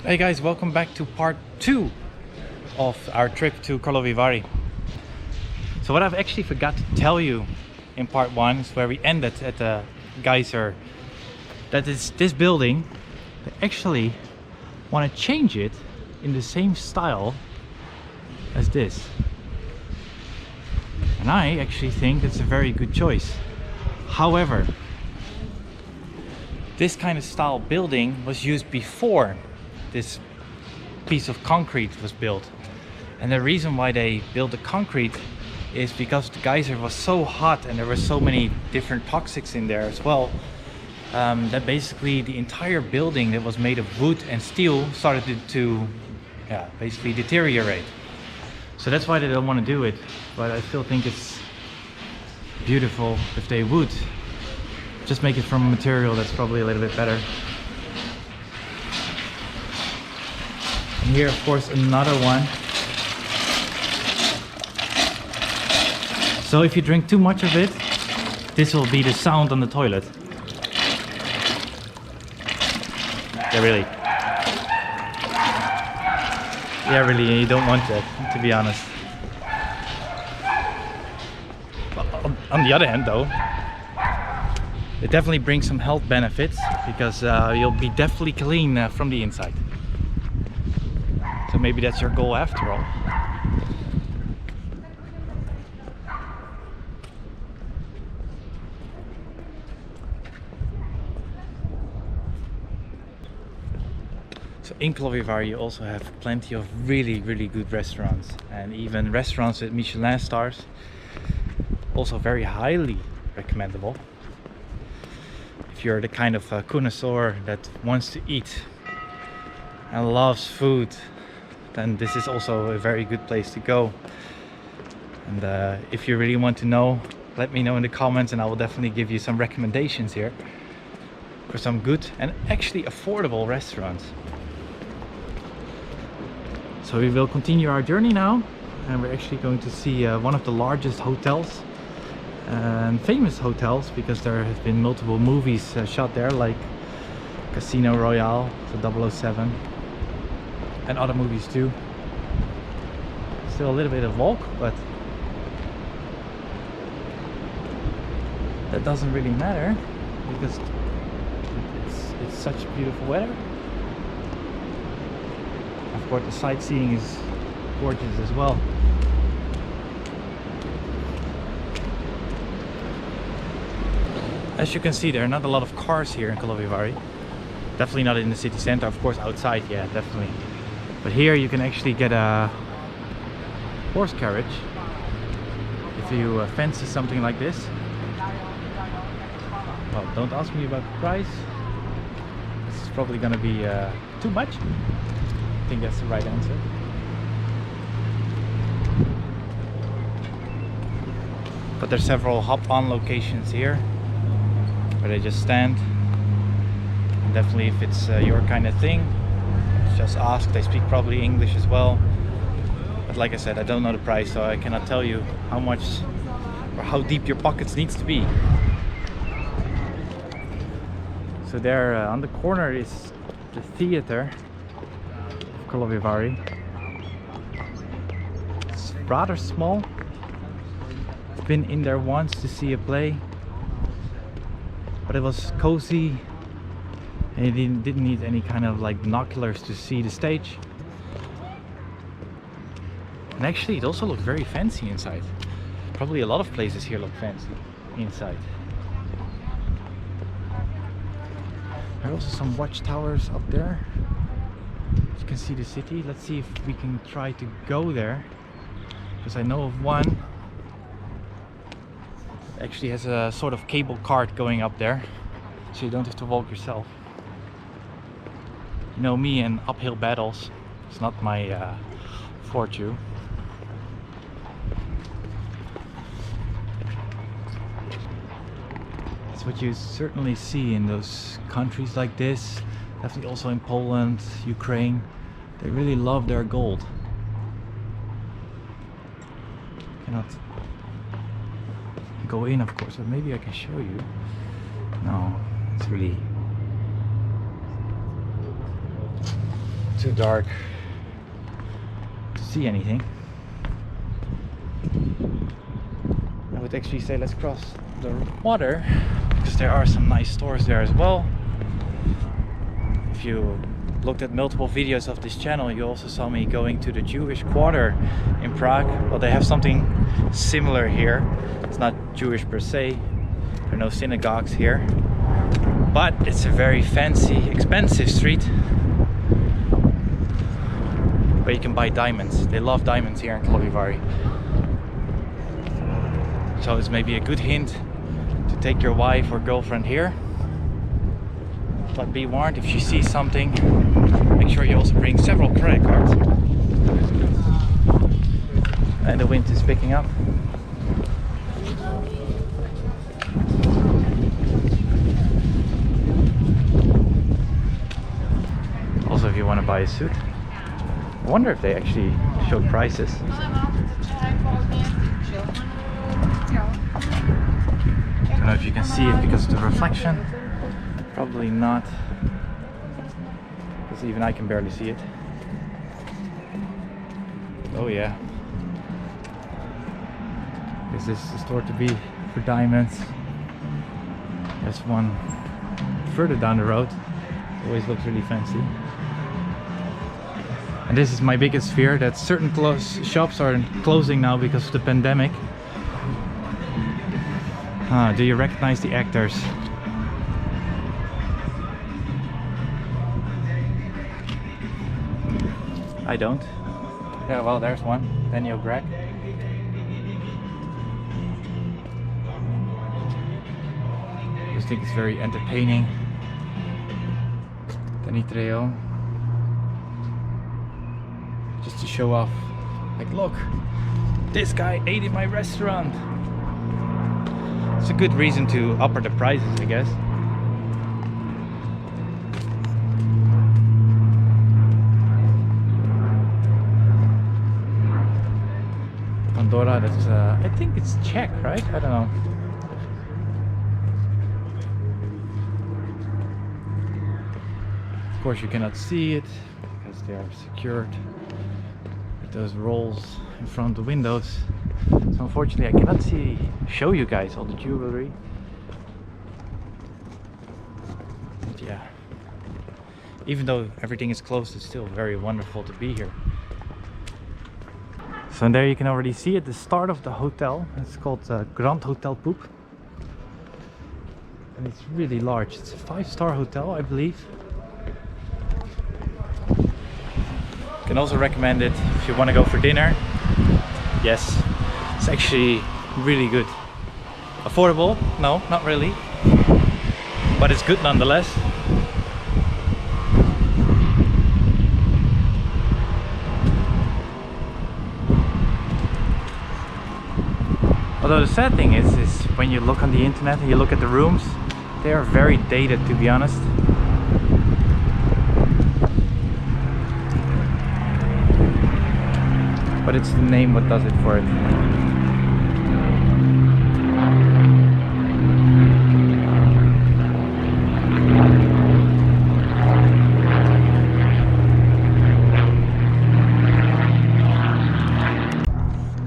Hey guys, welcome back to part 2 of our trip to Karlovy Vary. So what I've actually forgot to tell you in part 1 is where we ended at the geyser. That is this building. They actually want to change it in the same style as this. And I actually think it's a very good choice. However, this kind of style building was used before this piece of concrete was built, and the reason why they built the concrete is because the geyser was so hot and there were so many different toxics in there as well, that basically the entire building that was made of wood and steel started to basically deteriorate. So that's why they don't want to do it, but I still think it's beautiful if they would just make it from a material that's probably a little bit better. And here, of course, another one. So if you drink too much of it, this will be the sound on the toilet. Yeah, really. Yeah, really, you don't want that, to be honest. On the other hand, though, it definitely brings some health benefits, because you'll be definitely clean from the inside. So maybe that's your goal after all. So in Karlovy Vary you also have plenty of really good restaurants, and even restaurants with Michelin stars. Also very highly recommendable if you're the kind of connoisseur that wants to eat and loves food. Then this is also a very good place to go. And if you really want to know, let me know in the comments, and I will definitely give you some recommendations here for some good and actually affordable restaurants. So we will continue our journey now, and we're actually going to see one of the largest hotels and famous hotels, because there have been multiple movies shot there, like Casino Royale, so 007, and other movies too. Still a little bit of walk, but that doesn't really matter because it's such beautiful weather. Of course, the sightseeing is gorgeous as well. As you can see, there are not a lot of cars here in Karlovy Vary. Definitely not in the city center. Of course, outside, yeah, definitely. But here you can actually get a horse carriage if you fancy something like this. Well, don't ask me about the price. This is probably gonna be too much. I think that's the right answer. But there's several hop-on locations here where they just stand. And definitely, if it's your kind of thing, just ask. They speak probably English as well, but like I said, I don't know the price, so I cannot tell you how much or how deep your pockets needs to be. So there on the corner is the theater of Karlovy Vary. It's rather small. I've been in there once to see a play, but it was cozy. And you didn't need any kind of like binoculars to see the stage. And actually it also looked very fancy inside. Probably a lot of places here look fancy inside. There are also some watchtowers up there. You can see the city. Let's see if we can try to go there, because I know of one. It actually has a sort of cable cart going up there, so you don't have to walk yourself. You know me and uphill battles, it's not my forte. That's what you certainly see in those countries like this. Definitely also in Poland, Ukraine. They really love their gold. Cannot go in, of course, but maybe I can show you. No, it's really too dark to see anything. I would actually say let's cross the water, because there are some nice stores there as well. If you looked at multiple videos of this channel, you also saw me going to the Jewish quarter in Prague. Well, they have something similar here. It's not Jewish per se, there are no synagogues here, but it's a very fancy, expensive street where you can buy diamonds. They love diamonds here in Karlovy Vary. So it's maybe a good hint to take your wife or girlfriend here. But be warned, if you see something, make sure you also bring several credit cards. And the wind is picking up. Also, if you want to buy a suit, I wonder if they actually show prices. I don't know if you can see it because of the reflection. Probably not, because even I can barely see it. Oh yeah. Is this the store to be for diamonds? There's one further down the road. It always looks really fancy. And this is my biggest fear, that certain shops are closing now because of the pandemic. Do you recognize the actors? I don't. Yeah, well, there's one. Daniel Gregg. I just think it's very entertaining. Danny Trejo. Just to show off. Like, look, this guy ate in my restaurant. It's a good reason to upper the prices, I guess. Pandora, that's I think it's Czech, right? I don't know. Of course you cannot see it because they are secured with those rolls in front of the windows. So unfortunately I cannot show you guys all the jewelry. But yeah, even though everything is closed, it's still very wonderful to be here. So there you can already see at the start of the hotel. It's called Grand Hotel Poop. And it's really large. It's a 5-star hotel, I believe. Can also recommend it if you want to go for dinner. Yes, it's actually really good. Affordable? No, not really. But it's good nonetheless. Although the sad thing is when you look on the internet and you look at the rooms, they are very dated, to be honest. But it's the name what does it for it.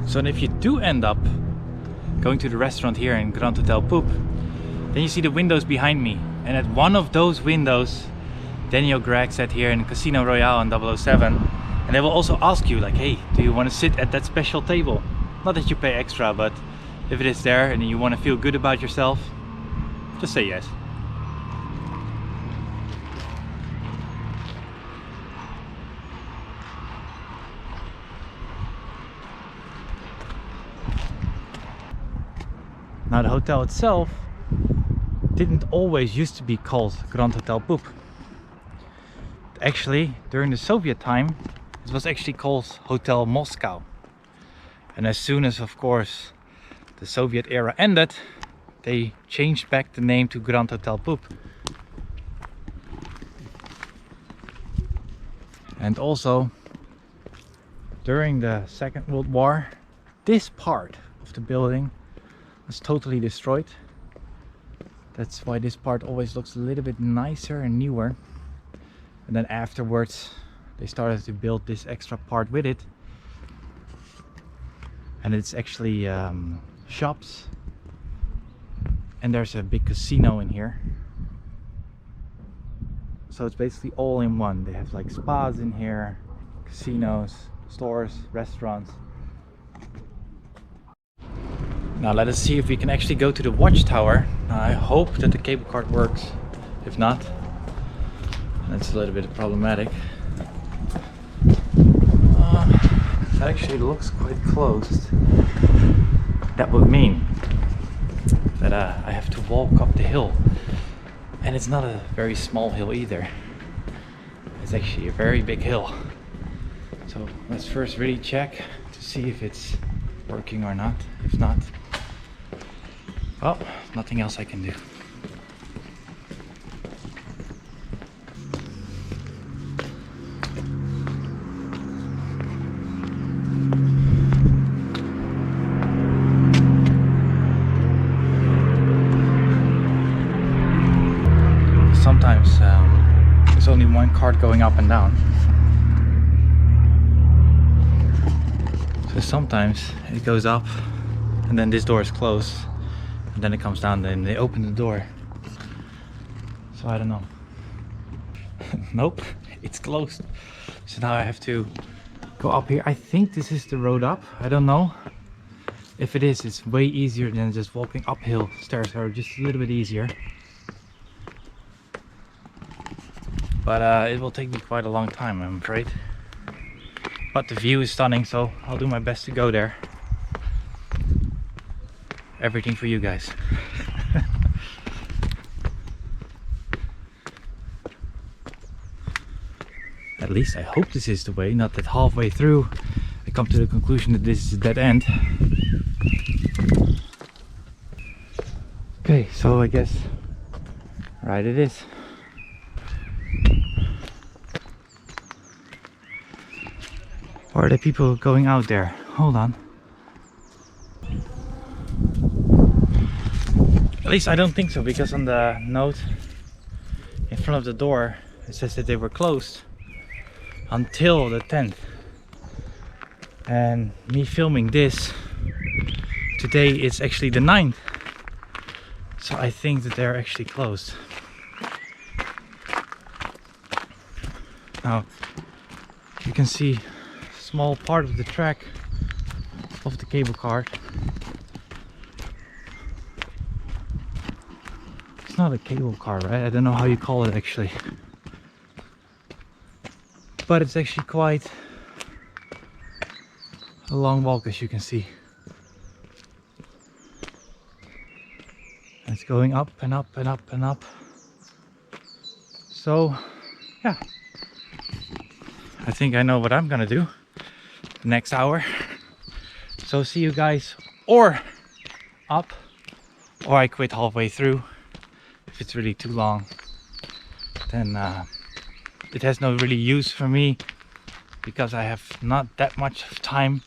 So if you do end up going to the restaurant here in Grand Hotel Poop, then you see the windows behind me, and at one of those windows Daniel Gregg sat here in Casino Royale on 007, and they will also ask you like, hey, do you want to sit at that special table? Not that you pay extra, but if it is there and you want to feel good about yourself, just say yes. Now the hotel itself didn't always used to be called Grand Hotel Poop. Actually, during the Soviet time, it was actually called Hotel Moscow. And as soon as, of course, the Soviet era ended, they changed back the name to Grand Hotel Poop. And also, during the Second World War, this part of the building was totally destroyed. That's why this part always looks a little bit nicer and newer. And then afterwards they started to build this extra part with it, and it's actually shops, and there's a big casino in here. So it's basically all in one. They have like spas in here, casinos, stores, restaurants. Now let us see if we can actually go to the watchtower. I hope that the cable cart works. If not, that's a little bit problematic. It actually looks quite closed. That would mean that I have to walk up the hill. And it's not a very small hill either. It's actually a very big hill. So let's first really check to see if it's working or not. If not, well, nothing else I can do. Sometimes there's only one cart going up and down. So sometimes it goes up and then this door is closed, and then it comes down, then they open the door. So I don't know. Nope, it's closed. So now I have to go up here. I think this is the road up. I don't know. If it is, it's way easier than just walking uphill. Stairs are just a little bit easier. But it will take me quite a long time, I'm afraid. But the view is stunning, so I'll do my best to go there. Everything for you guys. At least I hope this is the way, not that halfway through I come to the conclusion that this is a dead end. Okay, so I guess right it is. Or are there people going out there? Hold on. At least I don't think so, because on the note in front of the door it says that they were closed until the 10th. And me filming this today, it's actually the 9th. So I think that they're actually closed. Now you can see small part of the track of the cable cart. It's not a cable car, right? I don't know how you call it actually, but it's actually quite a long walk, as you can see. It's going up and up and up and up. So yeah, I think I know what I'm gonna do the next hour. So see you guys, or up, or I quit halfway through. If it's really too long, then it has no really use for me, because I have not that much time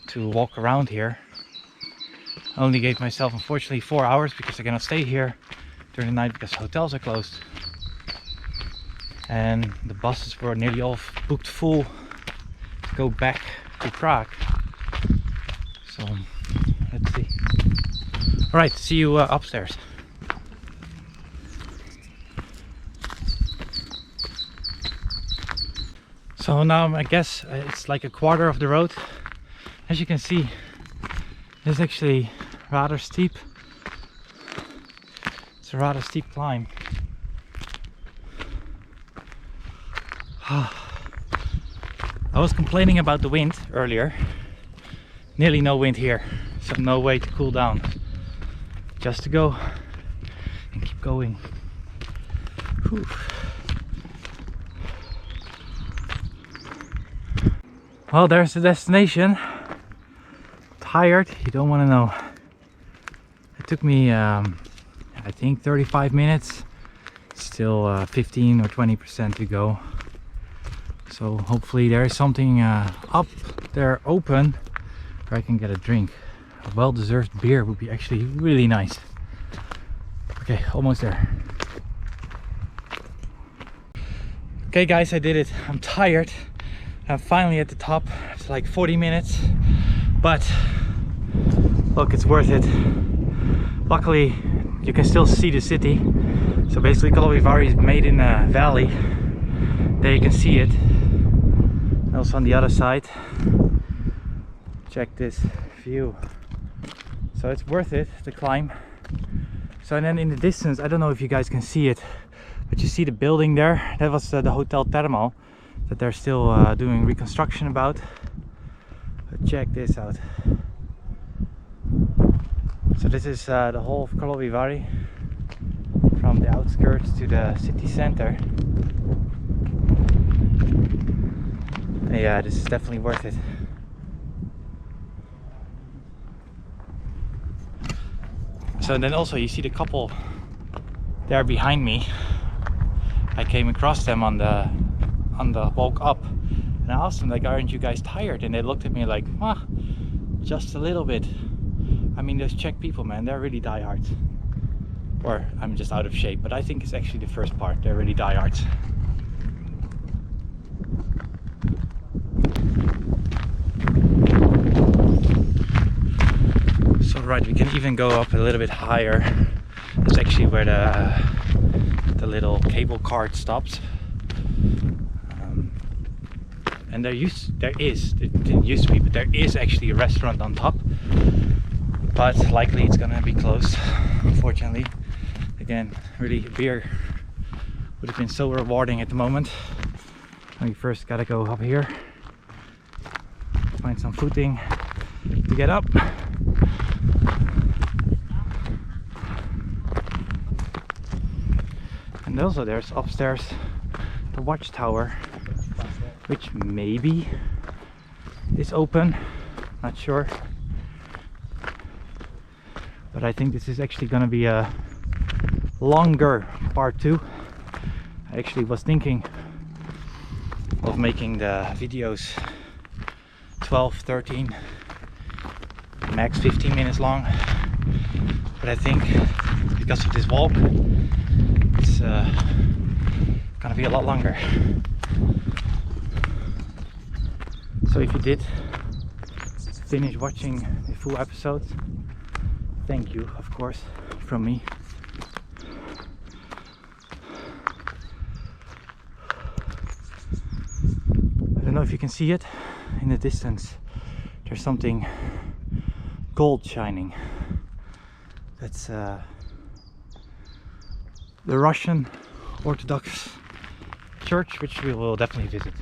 to walk around here. I only gave myself, unfortunately, 4 hours, because I cannot stay here during the night because hotels are closed. And the buses were nearly all booked full to go back to Prague. So let's see. All right, see you upstairs. So now I guess it's like a quarter of the road. As you can see, it's actually rather steep. It's a rather steep climb. I was complaining about the wind earlier. Nearly no wind here, so no way to cool down. Just to go and keep going. Whew. Well, there's the destination. Tired, you don't want to know. It took me I think 35 minutes. Still 15 or 20% to go. So hopefully there is something up there open where I can get a drink. A well-deserved beer would be actually really nice. Okay, almost there. Okay guys, I did it. I'm tired. I'm finally at the top. It's like 40 minutes, but look, it's worth it. Luckily you can still see the city. So basically Karlovy Vary is made in a valley. There you can see it. And also on the other side, check this view. So it's worth it, the climb. So and then in the distance, I don't know if you guys can see it, but you see the building there. That was the Hotel Thermal that they're still doing reconstruction about. But check this out. So this is the whole of Karlovy Vary, from the outskirts to the city center. And yeah, this is definitely worth it. So then also you see the couple there behind me. I came across them on the walk up, and I asked them like, aren't you guys tired? And they looked at me like, just a little bit. I mean, those Czech people, man, they're really diehards. Or I'm just out of shape, but I think it's actually the first part. They're really diehards. So right, we can even go up a little bit higher. That's actually where the little cable cart stops. And it didn't used to be, but there is actually a restaurant on top. But likely it's gonna be closed, unfortunately. Again, really beer would have been so rewarding at the moment. We first gotta go up here, find some footing to get up. And also there's upstairs the watchtower, which maybe is open, not sure. But I think this is actually gonna be a longer part 2. I actually was thinking of making the videos 12, 13, max 15 minutes long. But I think because of this walk, it's gonna be a lot longer. So if you did finish watching the full episode, thank you, of course, from me. I don't know if you can see it in the distance. There's something gold shining. That's the Russian Orthodox church, which we will definitely visit.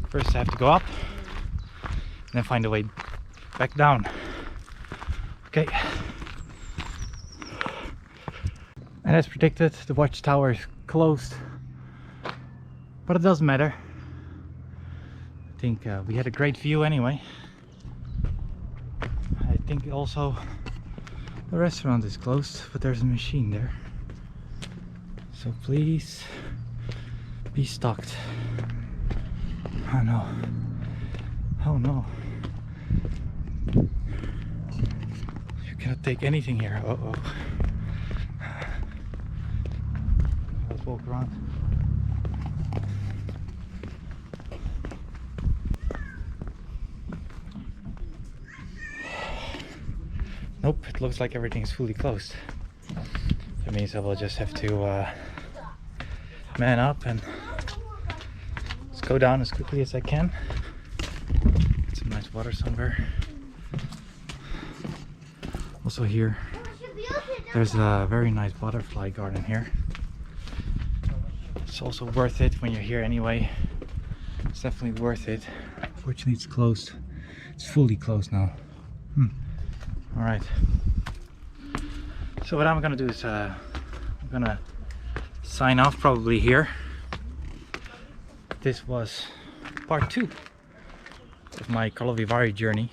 First I have to go up and then find a way back down. Okay. And as predicted, the watchtower is closed, but it doesn't matter. I think we had a great view anyway. I think also the restaurant is closed, but there's a machine there. So please be stocked. Oh no. Oh no. You cannot take anything here. Uh-oh. Let's walk around. Nope, it looks like everything is fully closed. That means I will just have to man up and let's go down as quickly as I can. Get some nice water somewhere. Also here, there's a very nice butterfly garden here. It's also worth it when you're here anyway. It's definitely worth it. Unfortunately it's closed. It's fully closed now. Alright. So what I'm gonna do is I'm gonna sign off probably here. This was part 2 of my Karlovy Vary journey.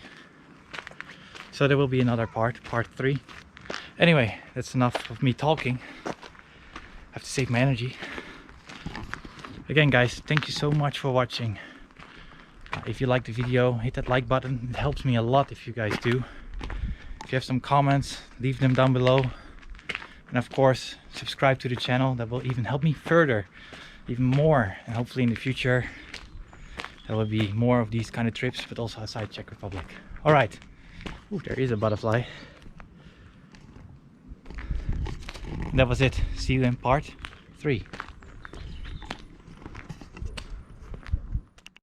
So there will be another part 3. Anyway, that's enough of me talking. I have to save my energy. Again guys, thank you so much for watching. If you liked the video, hit that like button. It helps me a lot if you guys do. If you have some comments, leave them down below. And of course, subscribe to the channel. That will even help me further even more, and hopefully in the future there will be more of these kind of trips, but also outside Czech Republic. All right. Ooh, there is a butterfly. That was it. See you in part 3.